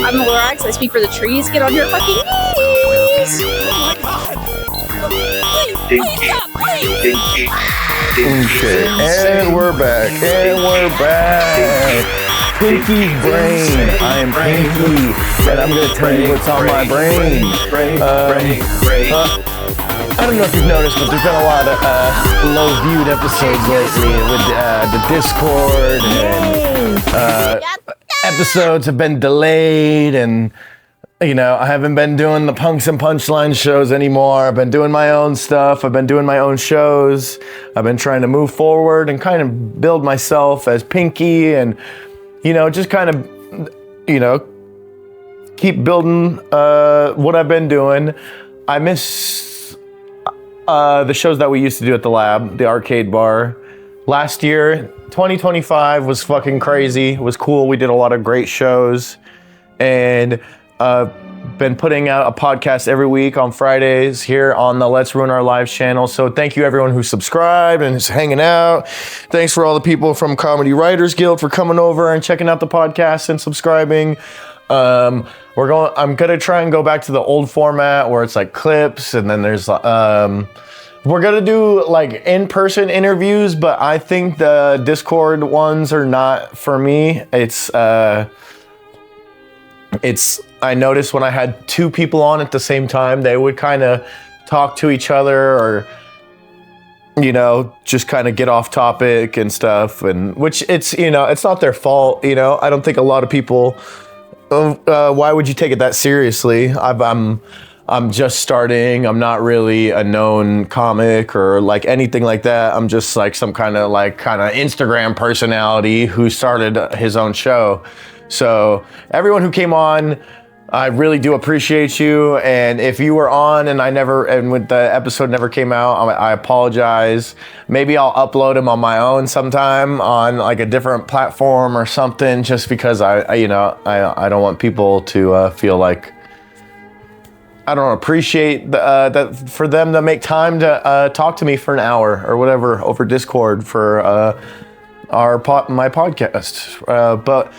I'm the Lorax. I speak for the trees. Get on your fucking knees. Oh my god! Okay, and we're back. Pinky's brain. I am Pinky, and I'm gonna tell you what's on my brain. I don't know if you've noticed, but there's been a lot of low-viewed episodes lately with the Discord, and episodes have been delayed, and I haven't been doing the Punks and Punchline shows anymore. I've been doing my own stuff. I've been doing my own shows. I've been trying to move forward and kind of build myself as Pinky, and just kind of keep building what I've been doing. I miss the shows that we used to do at the lab, the arcade bar. Last year, 2025 was fucking crazy. It was cool. We did a lot of great shows, and been putting out a podcast every week on Fridays here on the Let's Ruin Our Lives channel. So thank you everyone who subscribed and is hanging out. Thanks for all the people from Comedy Writers Guild for coming over and checking out the podcast and subscribing. I'm gonna try and go back to the old format where it's like clips, and then there's we're gonna do like in-person interviews, but I think the Discord ones are not for me. I noticed when I had two people on at the same time, they would kind of talk to each other, or just kind of get off topic and stuff, and which it's not their fault. I don't think a lot of people. Why would you take it that seriously? I'm just starting. I'm not really a known comic or like anything like that. I'm just like some kind of Instagram personality who started his own show. So everyone who came on, I really do appreciate you. And if you were on and when the episode never came out, I apologize. Maybe I'll upload them on my own sometime on like a different platform or something, just because I don't want people to feel like I don't appreciate that for them to make time to talk to me for an hour or whatever over Discord for my podcast. But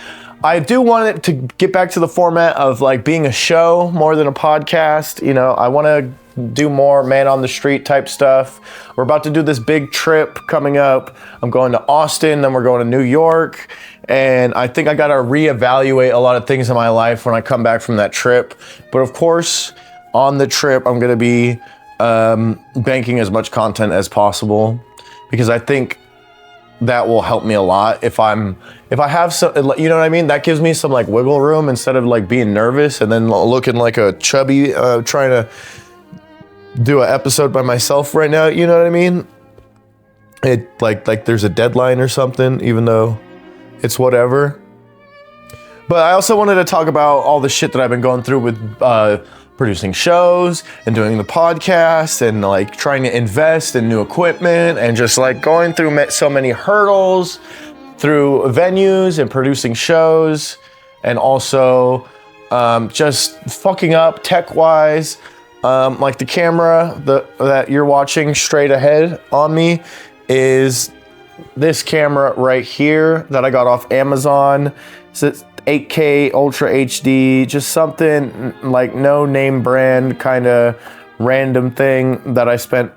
I do want it to get back to the format of like being a show more than a podcast. I want to do more man on the street type stuff. We're about to do this big trip coming up. I'm going to Austin, then we're going to New York. And I think I got to reevaluate a lot of things in my life when I come back from that trip. But of course, on the trip, I'm going to be banking as much content as possible, because I think that will help me a lot. If I have some, what I mean? That gives me some like wiggle room instead of like being nervous and then looking like a chubby trying to do an episode by myself right now. You know what I mean? It like there's a deadline or something, even though it's whatever. But I also wanted to talk about all the shit that I've been going through with producing shows and doing the podcast and like trying to invest in new equipment and just like going through so many hurdles through venues and producing shows, and also just fucking up tech-wise. Like the camera that you're watching straight ahead on me is this camera right here that I got off Amazon. It's 8K Ultra HD, just something like no name brand kind of random thing that I spent,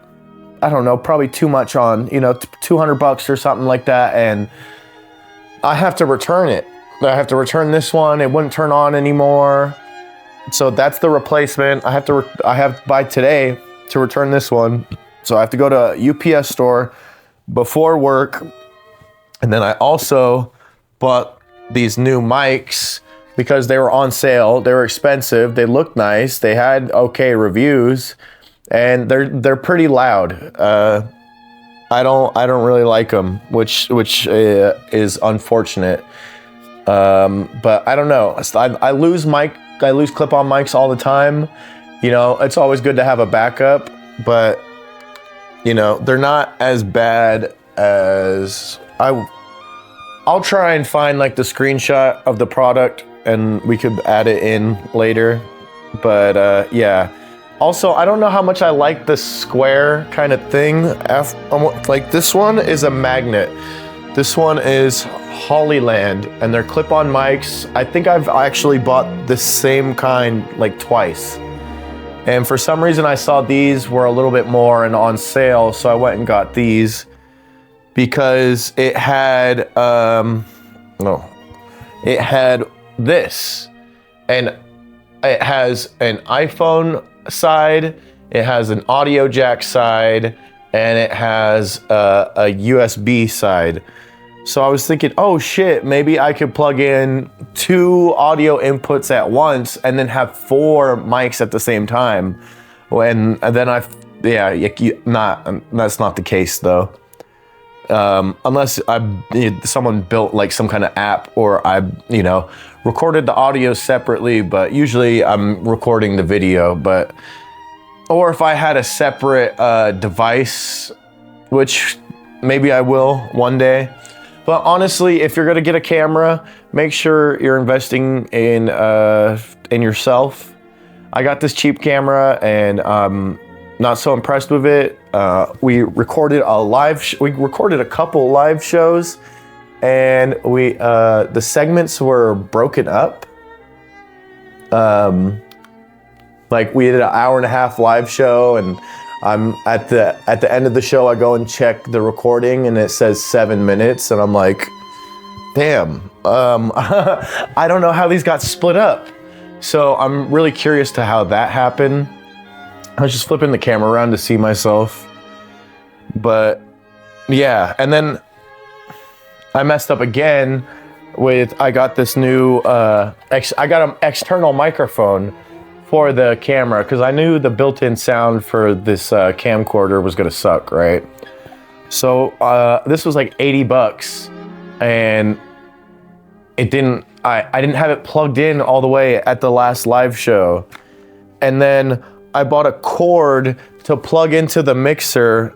I don't know, probably too much on, $200 or something like that. And I have to return it. I have to return this one. It wouldn't turn on anymore. So that's the replacement. I have by today to return this one. So I have to go to a UPS store before work. And then I also bought these new mics because they were on sale. They were expensive. They looked nice. They had okay reviews, and they're pretty loud. I don't really like them, which is unfortunate. But I don't know. I lose clip-on mics all the time. It's always good to have a backup, but they're not as bad as I'll try and find like the screenshot of the product and we could add it in later. But yeah. Also, I don't know how much I like the square kind of thing. Like this one is a magnet. This one is Hollyland, and they're clip-on mics. I think I've actually bought the same kind like twice. And for some reason I saw these were a little bit more and on sale, so I went and got these because it had it had this, and it has an iPhone side, it has an audio jack side, and it has a USB side. So I was thinking, oh shit, maybe I could plug in 2 audio inputs at once and then have 4 mics at the same time. And then that's not the case though. Unless someone built like some kind of app, or I, recorded the audio separately, but usually I'm recording the video, or if I had a separate device, which maybe I will one day. But honestly, if you're gonna get a camera, make sure you're investing in yourself. I got this cheap camera and I'm not so impressed with it. We recorded a couple live shows, and the segments were broken up. Like we did an 1.5 hour live show, and I'm at the end of the show, I go and check the recording and it says 7 minutes, and I'm like, damn, I don't know how these got split up. So I'm really curious to how that happened. I was just flipping the camera around to see myself, but yeah. And then I messed up again I got this new, I got an external microphone for the camera, because I knew the built-in sound for this camcorder was gonna suck, right? So this was like $80, and I didn't have it plugged in all the way at the last live show. And then I bought a cord to plug into the mixer,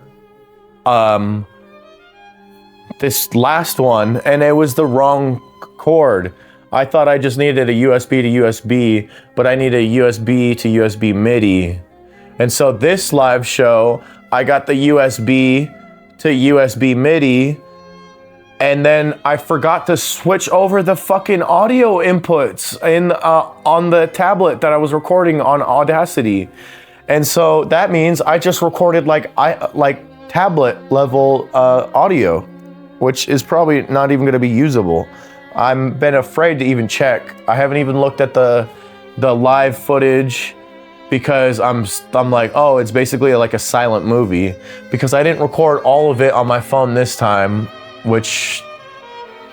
this last one, and it was the wrong cord. I thought I just needed a USB to USB, but I need a USB to USB MIDI. And so this live show, I got the USB to USB MIDI, and then I forgot to switch over the fucking audio inputs on the tablet that I was recording on Audacity. And so that means I just recorded like tablet level audio, which is probably not even gonna be usable. I've been afraid to even check. I haven't even looked at the live footage, because I'm like, oh, it's basically like a silent movie, because I didn't record all of it on my phone this time, which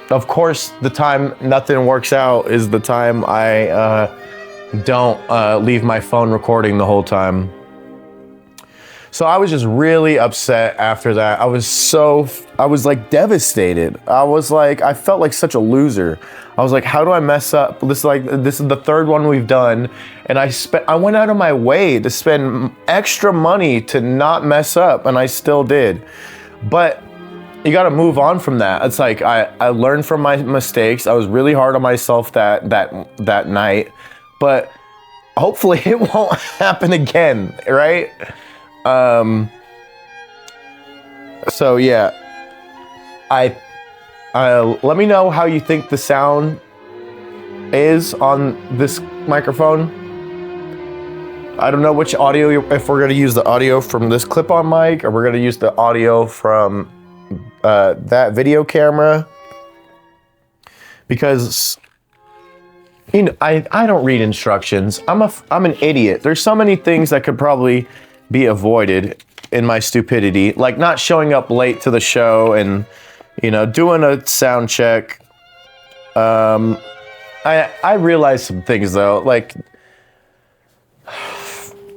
of course the time nothing works out is the time I don't leave my phone recording the whole time. So I was just really upset after that. I was like devastated. I felt like such a loser. I was like, how do I mess up? This is the third one we've done, and I went out of my way to spend extra money to not mess up, and I still did. But you got to move on from that. It's like I learned from my mistakes. I was really hard on myself that night, but hopefully it won't happen again, right? So yeah, let me know how you think the sound is on this microphone. I don't know which audio, if we're gonna use the audio from this clip-on mic, or we're gonna use the audio from that video camera, because I don't read instructions. I'm an idiot. There's so many things that could probably be avoided in my stupidity, like not showing up late to the show and doing a sound check. I realized some things though, like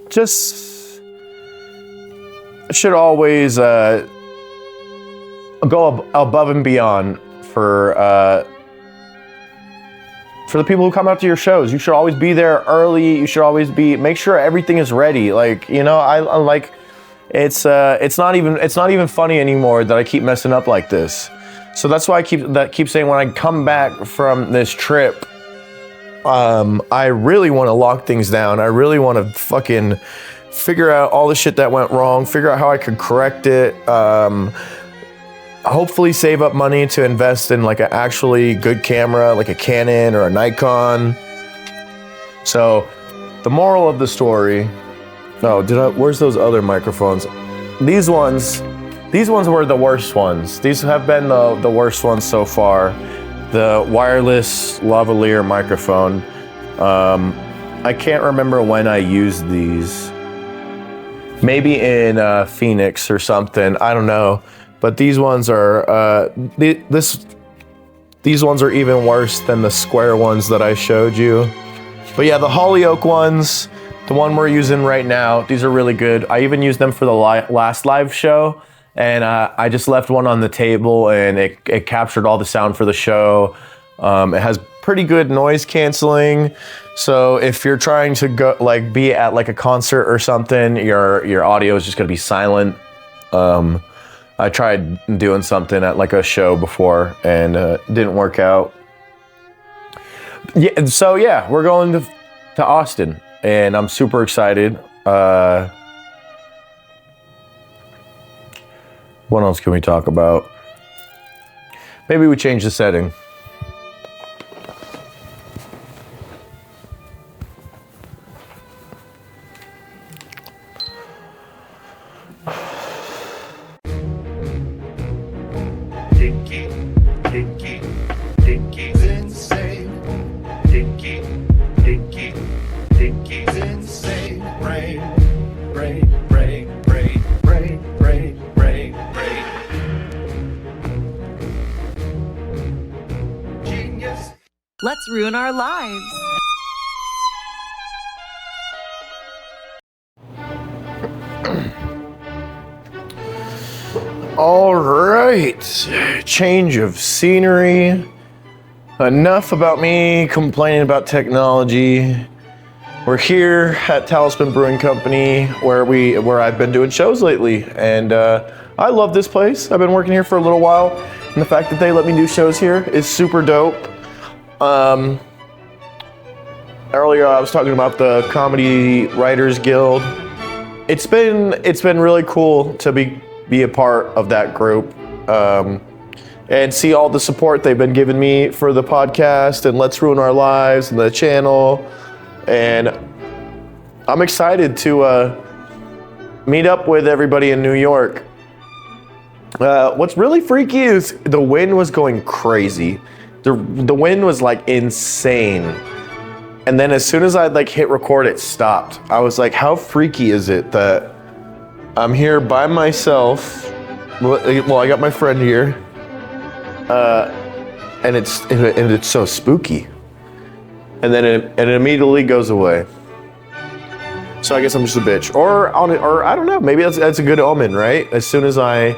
just should always go above and beyond for the people who come out to your shows. You should always be there early. You should always make sure everything is ready. Like, I like, it's not even funny anymore that I keep messing up like this. So that's why I keep saying, when I come back from this trip, I really want to lock things down. I really want to fucking figure out all the shit that went wrong, figure out how I could correct it. hopefully save up money to invest in like an actually good camera, like a Canon or a Nikon. So the moral of the story, where's those other microphones? These ones were the worst ones. These have been the worst ones so far. The wireless lavalier microphone. I can't remember when I used these. Maybe in Phoenix or something. I don't know. But these ones are these ones are even worse than the square ones that I showed you. But yeah, the Hollyoak ones, the one we're using right now, these are really good. I even used them for the last live show, and I just left one on the table, and it captured all the sound for the show. It has pretty good noise canceling. So if you're trying to go be at like a concert or something, your audio is just gonna be silent. I tried doing something at like a show before and didn't work out. Yeah, so yeah, we're going to Austin and I'm super excited. What else can we talk about? Maybe we change the setting. Dickie's insane. Dickie's insane. Rain. Genius. Let's ruin our lives. All right, change of scenery. Enough about me complaining about technology. We're here at Talisman Brewing Company where I've been doing shows lately, and I love this place. I've been working here for a little while, and the fact that they let me do shows here is super dope. Earlier I was talking about the Comedy Writers Guild. It's been really cool to be a part of that group and see all the support they've been giving me for the podcast and Let's Ruin Our Lives and the channel. And I'm excited to meet up with everybody in New York. What's really freaky is the wind was going crazy. The wind was like insane. And then as soon as I hit record, it stopped. I was like, how freaky is it that I'm here by myself? Well, I got my friend here, and it's so spooky. And then it immediately goes away. So I guess I'm just a bitch, or I don't know. Maybe that's a good omen, right? As soon as I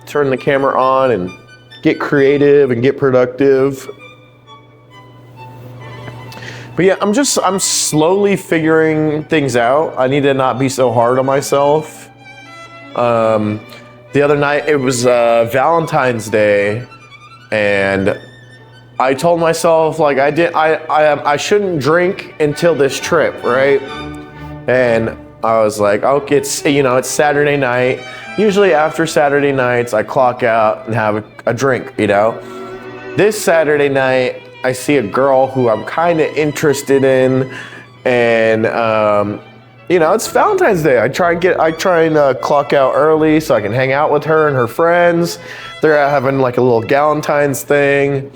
turn the camera on and get creative and get productive. But yeah, I'm slowly figuring things out. I need to not be so hard on myself. The other night it was Valentine's Day, and I told myself I shouldn't drink until this trip, right? And I was like, okay, it's Saturday night. Usually after Saturday nights, I clock out and have a drink, This Saturday night, I see a girl who I'm kind of interested in, and it's Valentine's Day. I try and clock out early so I can hang out with her and her friends. They're having like a little Galentine's thing,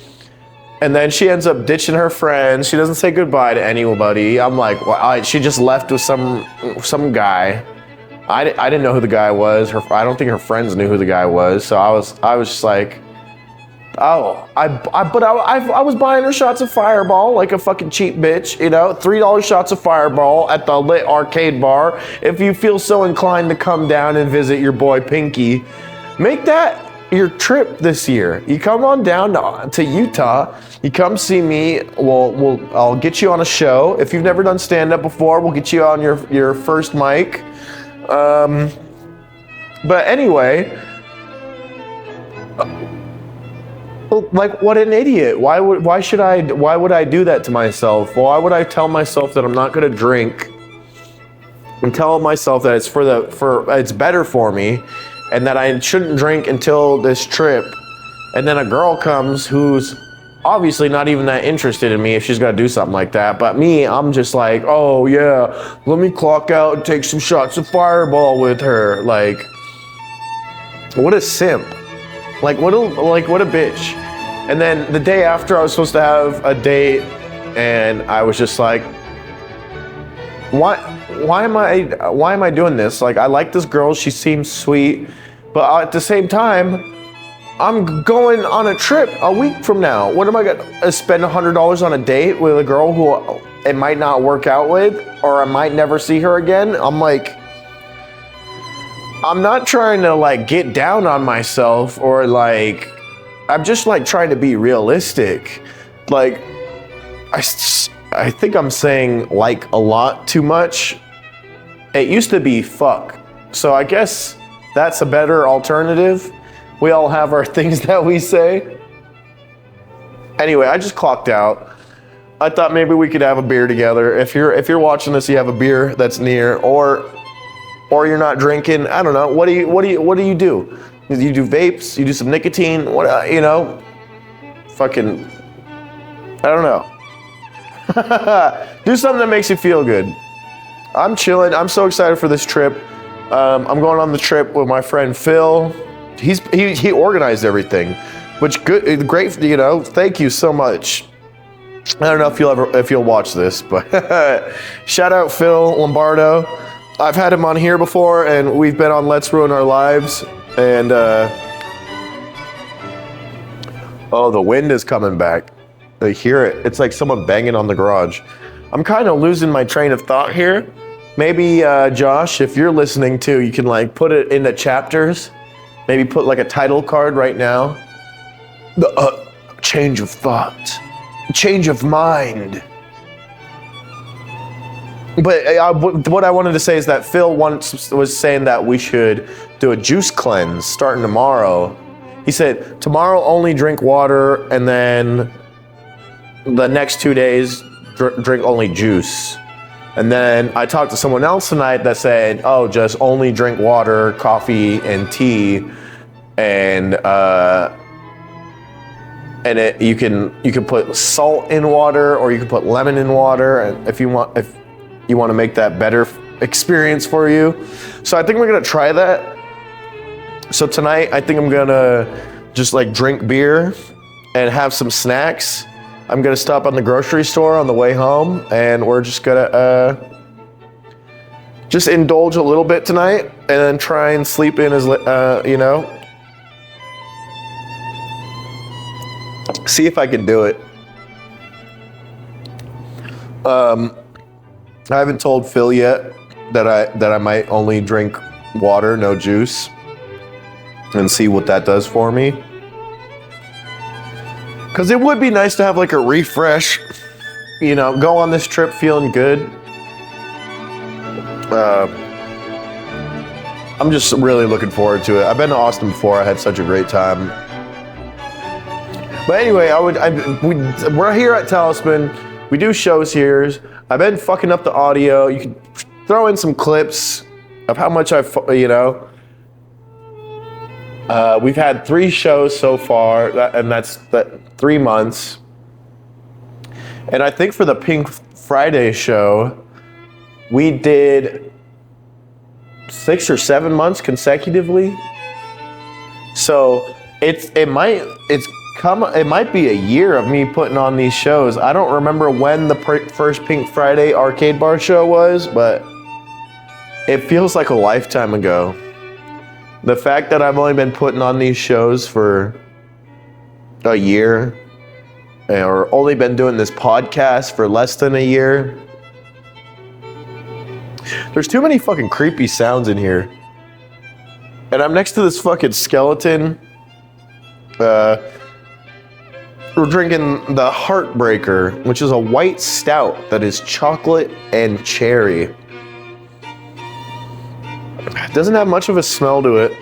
and then she ends up ditching her friends. She doesn't say goodbye to anybody. I'm like, well, she just left with some guy. I didn't know who the guy was. I don't think her friends knew who the guy was. So I was just like, oh, I was buying her shots of Fireball like a fucking cheap bitch, $3 shots of Fireball at the lit arcade bar. If you feel so inclined to come down and visit your boy Pinky, make that your trip this year. You come on down to Utah, you come see me. I'll get you on a show. If you've never done stand-up before, we'll get you on your first mic. But anyway, like, what an idiot. Why would I do that to myself? Why would I tell myself that I'm not gonna drink and tell myself that it's better for me, and that I shouldn't drink until this trip. And then a girl comes who's obviously not even that interested in me if she's gonna do something like that. But me, I'm just like, oh yeah, let me clock out and take some shots of Fireball with her. Like, what a simp. Like what a bitch. And then the day after I was supposed to have a date, and I was just like, why am I doing this? Like, I like this girl, she seems sweet, but at the same time, I'm going on a trip a week from now. What am I gonna spend $100 on a date with a girl who it might not work out with, or I might never see her again? I'm like, I'm not trying to like get down on myself, or like, I'm just like trying to be realistic. Like, I think I'm saying like a lot too much. It used to be fuck. So I guess that's a better alternative. We all have our things that we say. Anyway, I just clocked out. I thought maybe we could have a beer together. If you're watching this, you have a beer that's near, or you're not drinking. I don't know. What do you do? You do vapes? You do some nicotine? What fucking, I don't know. Do something that makes you feel good. I'm chilling. I'm so excited for this trip. I'm going on the trip with my friend Phil. He organized everything, which great. Thank you so much. I don't know if you'll watch this, but shout out Phil Lombardo. I've had him on here before, and we've been on Let's Ruin Our Lives. And oh, the wind is coming back. I hear it. It's like someone banging on the garage. I'm kind of losing my train of thought here. Maybe Josh, if you're listening too, you can like put it into chapters. Maybe put like a title card right now. The change of thought, change of mind. But what I wanted to say is that Phil once was saying that we should do a juice cleanse starting tomorrow. He said, tomorrow only drink water, and then the next 2 days drink only juice. And then I talked to someone else tonight that said, oh, just only drink water, coffee, and tea. And you can put salt in water, or you can put lemon in water, and if you want to make that better experience for you. So I think we're gonna try that. So tonight I think I'm gonna just like drink beer and have some snacks. I'm gonna stop on the grocery store on the way home, and we're just gonna just indulge a little bit tonight, and then try and sleep in as see if I can do it. I haven't told Phil yet that I might only drink water, no juice, and see what that does for me. Because it would be nice to have like a refresh, go on this trip feeling good. I'm just really looking forward to it. I've been to Austin before. I had such a great time. But anyway, we're here at Talisman. We do shows here. I've been fucking up the audio. You can throw in some clips of how much we've had 3 shows so far, and that's 3 months. And I think for the Pink Friday show, we did 6 or 7 months consecutively. So it might be a year of me putting on these shows. I don't remember when the first Pink Friday arcade bar show was, but it feels like a lifetime ago. The fact that I've only been putting on these shows for a year, or only been doing this podcast for less than a year. There's too many fucking creepy sounds in here. And I'm next to this fucking skeleton. We're drinking the Heartbreaker, which is a white stout that is chocolate and cherry. It doesn't have much of a smell to it.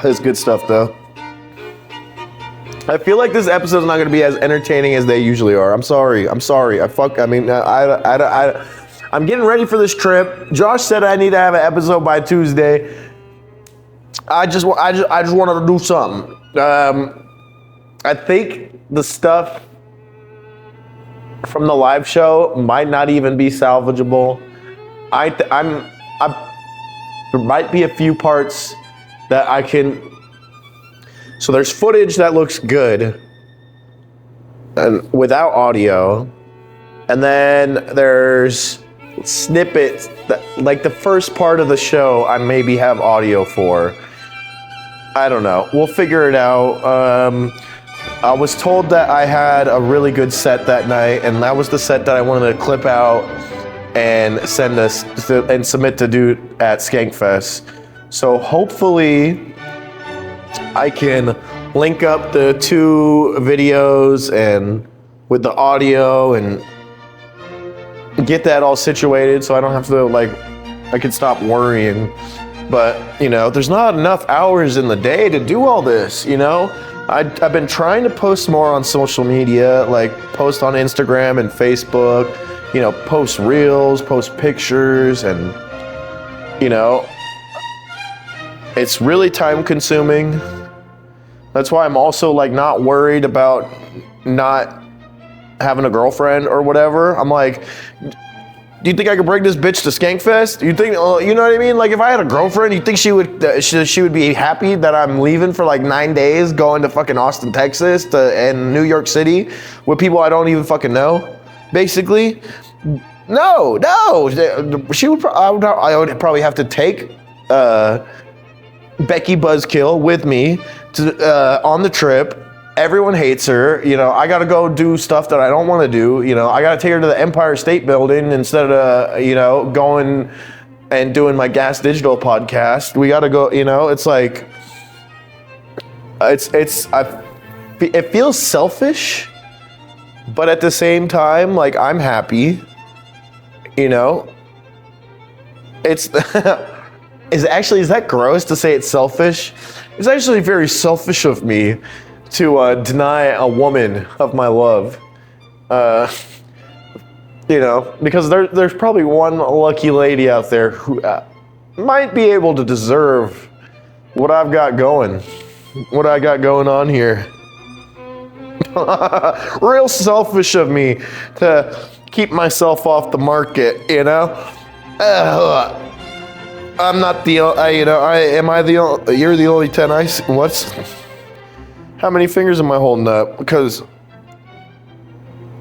It's good stuff though. I feel like this episode's not gonna be as entertaining as they usually are. I'm sorry. I I'm getting ready for this trip. Josh said I need to have an episode by Tuesday. I just wanted to do something. I think the stuff from the live show might not even be salvageable. There might be a few parts that I can. So there's footage that looks good, and without audio, and then there's snippets that, like the first part of the show, I maybe have audio for. I don't know. We'll figure it out. I was told that I had a really good set that night, and that was the set that I wanted to clip out and send us and submit to do at Skankfest. So hopefully I can link up the two videos and with the audio and get that all situated so I don't have to I can stop worrying. But, there's not enough hours in the day to do all this, I've been trying to post more on social media, like post on Instagram and Facebook, post reels, post pictures, and, it's really time consuming. That's why I'm also not worried about not having a girlfriend or whatever. I'm like, do you think I could bring this bitch to Skankfest? You think, you know what I mean? Like if I had a girlfriend, you think she would be happy that I'm leaving for 9 days, going to fucking Austin, Texas, and New York City with people I don't even fucking know, basically? No. She would. I would probably have to take Becky Buzzkill with me to on the trip. Everyone hates her. I got to go do stuff that I don't want to do. I got to take her to the Empire State Building instead of, going and doing my Gas Digital podcast. We got to go, it's like, it feels selfish, but at the same time, I'm happy, It's, is that gross to say it's selfish? It's actually very selfish of me to deny a woman of my love, because there's probably one lucky lady out there who might be able to deserve what I've got going, what I got going on here. Real selfish of me to keep myself off the market, I'm not the, you're the only 10 I see. How many fingers am I holding up? Because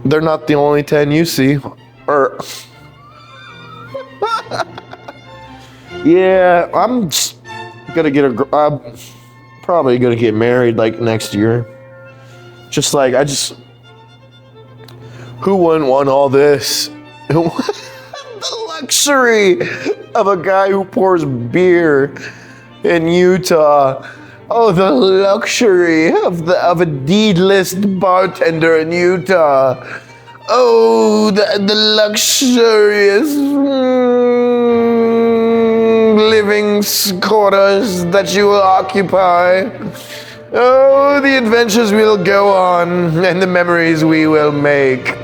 they're not the only 10 you see. Or yeah, I'm just gonna I'm probably gonna get married next year. Who wouldn't want all this? The luxury of a guy who pours beer in Utah. Oh, the luxury of a deedless bartender in Utah. Oh, the luxurious living quarters that you will occupy. Oh, the adventures we'll go on and the memories we will make.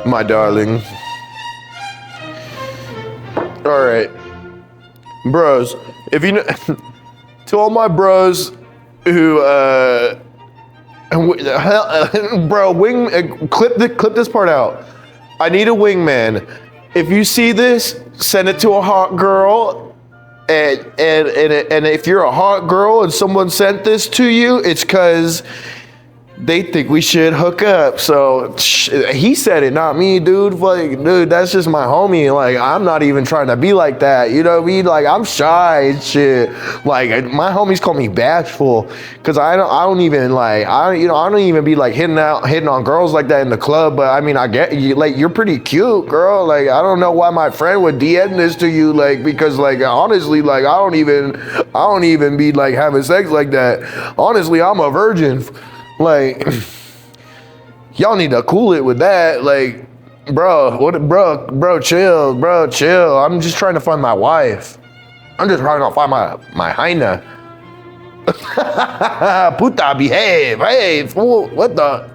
My darling. All right. Bros, if you know, to all my bros who, clip this part out. I need a wingman. If you see this, send it to a hot girl. And if you're a hot girl and someone sent this to you, it's because they think we should hook up. So he said it, not me, dude. Dude, that's just my homie. I'm not even trying to be like that. You know what I mean? I'm shy and shit. My homies call me bashful because I don't even be hitting on girls like that in the club. But I mean, I get you. You're pretty cute, girl. I don't know why my friend would DM this to you. Because honestly, I don't even be having sex like that. Honestly, I'm a virgin. Y'all need to cool it with that. Bro, chill. I'm just trying to find my wife. I'm just trying to find my hyena. Puta, behave. Hey, fool. What the?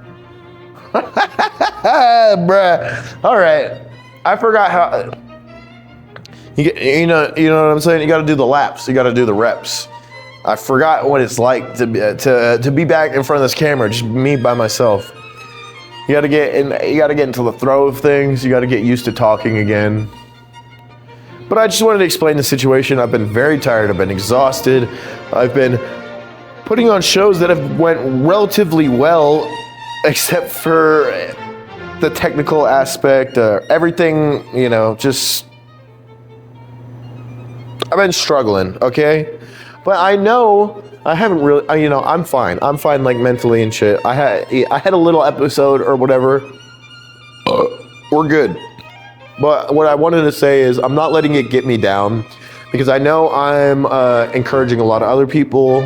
Bruh. All right. I forgot how. You know what I'm saying? You got to do the laps. You got to do the reps. I forgot what it's like to be back in front of this camera, just me by myself. You got to get in. You got to get into the throw of things. You got to get used to talking again. But I just wanted to explain the situation. I've been very tired. I've been exhausted. I've been putting on shows that have went relatively well, except for the technical aspect. Everything, just. I've been struggling, okay? But I know I haven't really, I'm fine. I'm fine, like, mentally and shit. I had a little episode or whatever. We're good. But what I wanted to say is I'm not letting it get me down, because I know I'm encouraging a lot of other people.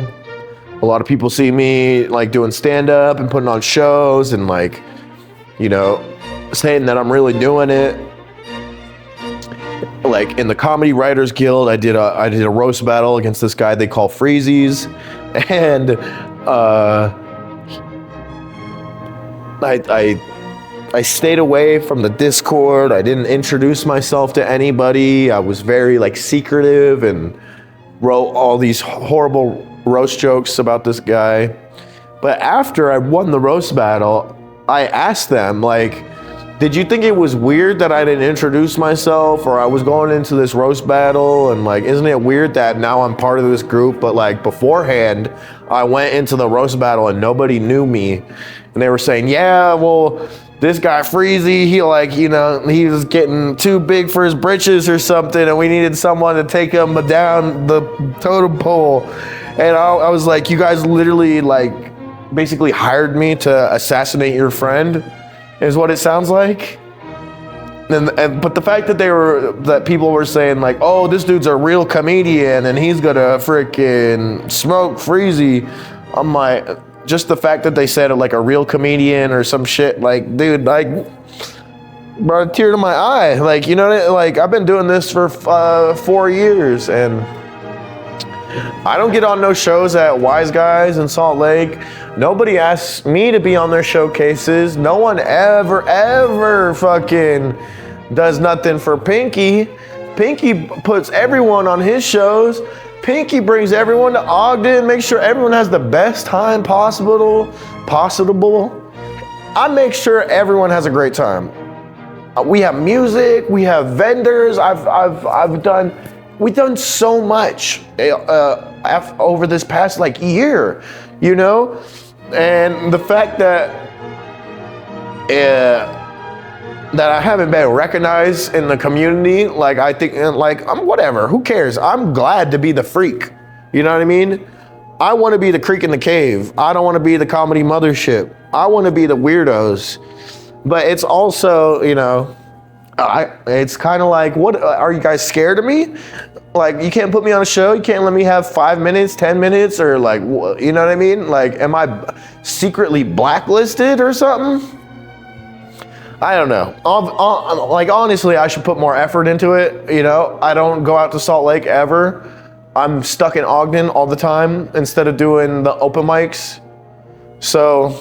A lot of people see me, like, doing stand-up and putting on shows and, like, saying that I'm really doing it. Like in the Comedy Writers Guild, I did a roast battle against this guy they call Freezies, and I stayed away from the Discord. I didn't introduce myself to anybody. I was very, like, secretive and wrote all these horrible roast jokes about this guy. But after I won the roast battle, I asked them, like, did you think it was weird that I didn't introduce myself, or I was going into this roast battle, and, like, isn't it weird that now I'm part of this group, but, like, beforehand I went into the roast battle and nobody knew me? And they were saying, yeah, well, this guy Freezy, he, like, he was getting too big for his britches or something, and we needed someone to take him down the totem pole. And I was like, you guys literally, like, basically hired me to assassinate your friend, is what it sounds like. But the fact that people were saying, like, oh, this dude's a real comedian and he's gonna freaking smoke Freezy, I'm like, just the fact that they said it, like, a real comedian or some shit, like, dude, like, brought a tear to my eye. Like, like, I've been doing this for 4 years, and I don't get on no shows at Wise Guys in Salt Lake. Nobody asks me to be on their showcases. No one ever fucking does nothing for Pinky. Pinky puts everyone on his shows. Pinky brings everyone to Ogden, makes sure everyone has the best time possible. I make sure everyone has a great time. We have music, we have vendors. We've done so much over this past, like, year, and the fact that that I haven't been recognized in the community, like, I think, like, I'm whatever, who cares? I'm glad to be the freak, you know what I mean? I want to be the creek in the cave. I don't want to be the comedy mothership. I want to be the weirdos. But it's also, it's kind of like, what, are you guys scared of me? Like, you can't put me on a show? You can't let me have 5 minutes, 10 minutes, or, like, you know what I mean? Like, am I secretly blacklisted or something? I don't know. Like, honestly, I should put more effort into it, I don't go out to Salt Lake ever. I'm stuck in Ogden all the time instead of doing the open mics. So,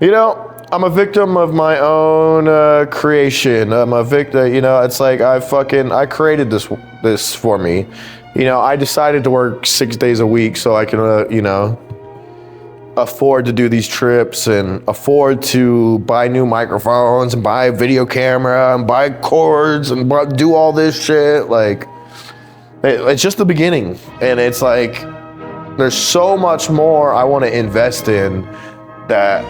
I'm a victim of my own creation. I'm a victim, it's like I created this for me. I decided to work 6 days a week so I can, afford to do these trips and afford to buy new microphones and buy a video camera and buy cords and do all this shit. Like, it's just the beginning. And it's like, there's so much more I want to invest in that.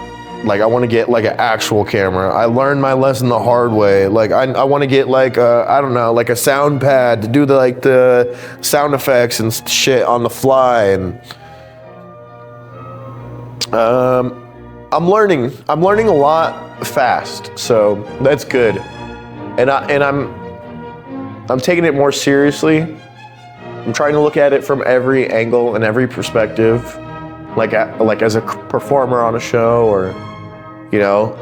Like, I want to get, like, an actual camera. I learned my lesson the hard way. Like, I want to get, like, like a sound pad to do the sound effects and shit on the fly. And I'm learning a lot fast, so that's good. And I'm taking it more seriously. I'm trying to look at it from every angle and every perspective, like as a performer on a show, or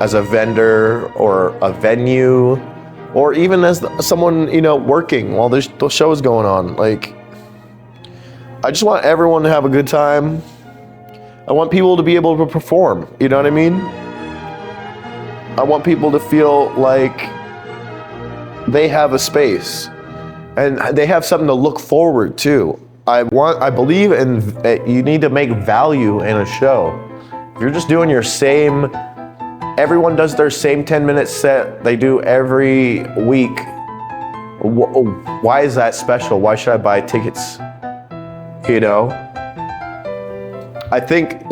as a vendor or a venue, or even as someone working while the show is going on. Like, I just want everyone to have a good time. I want people to be able to perform, you know what I mean? I want people to feel like they have a space and they have something to look forward to. I believe in you need to make value in a show. If you're just doing your same, everyone does their same 10-minute set they do every week. Why is that special? Why should I buy tickets? You know? I think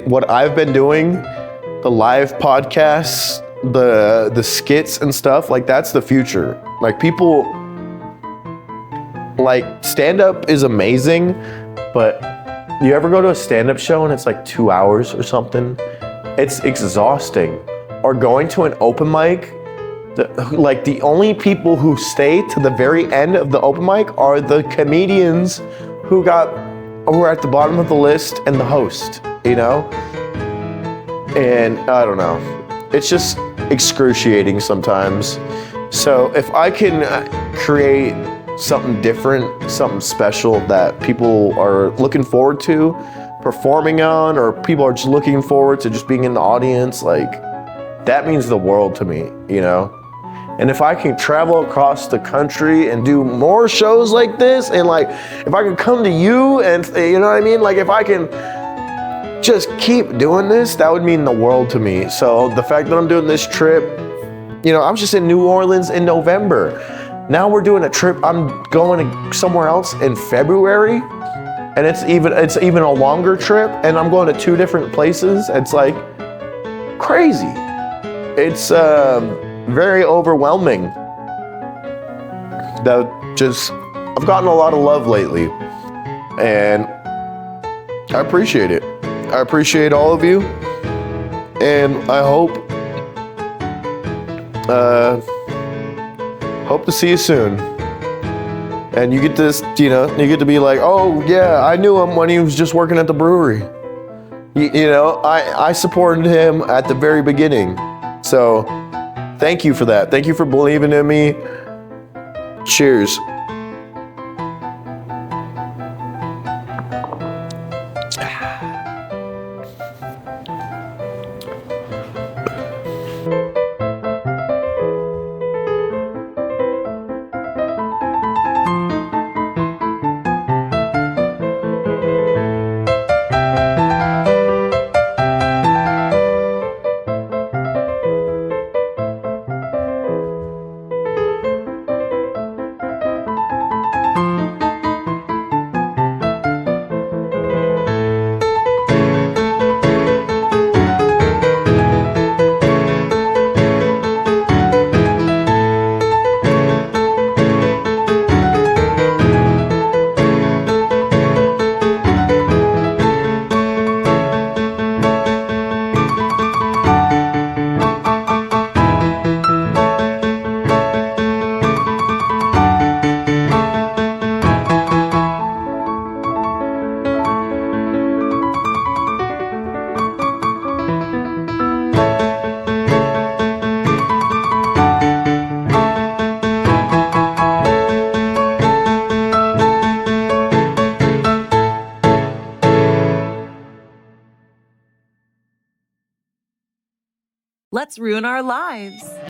what I've been doing, the live podcasts, the skits and stuff, like that's the future. Like people, like stand-up is amazing, but you ever go to a stand-up show and it's like 2 hours or something? It's exhausting. Or going to an open mic, the only people who stay to the very end of the open mic are the comedians who are at the bottom of the list and the host, you know? And I don't know. It's just excruciating sometimes. So if I can create something different, something special that people are looking forward to performing on, or people are just looking forward to just being in the audience, like that means the world to me, you know? And if I can travel across the country and do more shows like this, and like if I can come to you and, you know what I mean? Like if I can just keep doing this, that would mean the world to me. So the fact that I'm doing this trip, you know, I was just in New Orleans in November. Now we're doing a trip, I'm going to somewhere else in February, and it's even a longer trip, and I'm going to 2 different places. It's like crazy. It's very overwhelming. I've gotten a lot of love lately, and I appreciate it. I appreciate all of you, and I hope to see you soon. And you get this, you know, you get to be like, oh yeah, I knew him when he was just working at the brewery. You know, I supported him at the very beginning. So thank you for that. Thank you for believing in me. Cheers. Let's ruin our lives.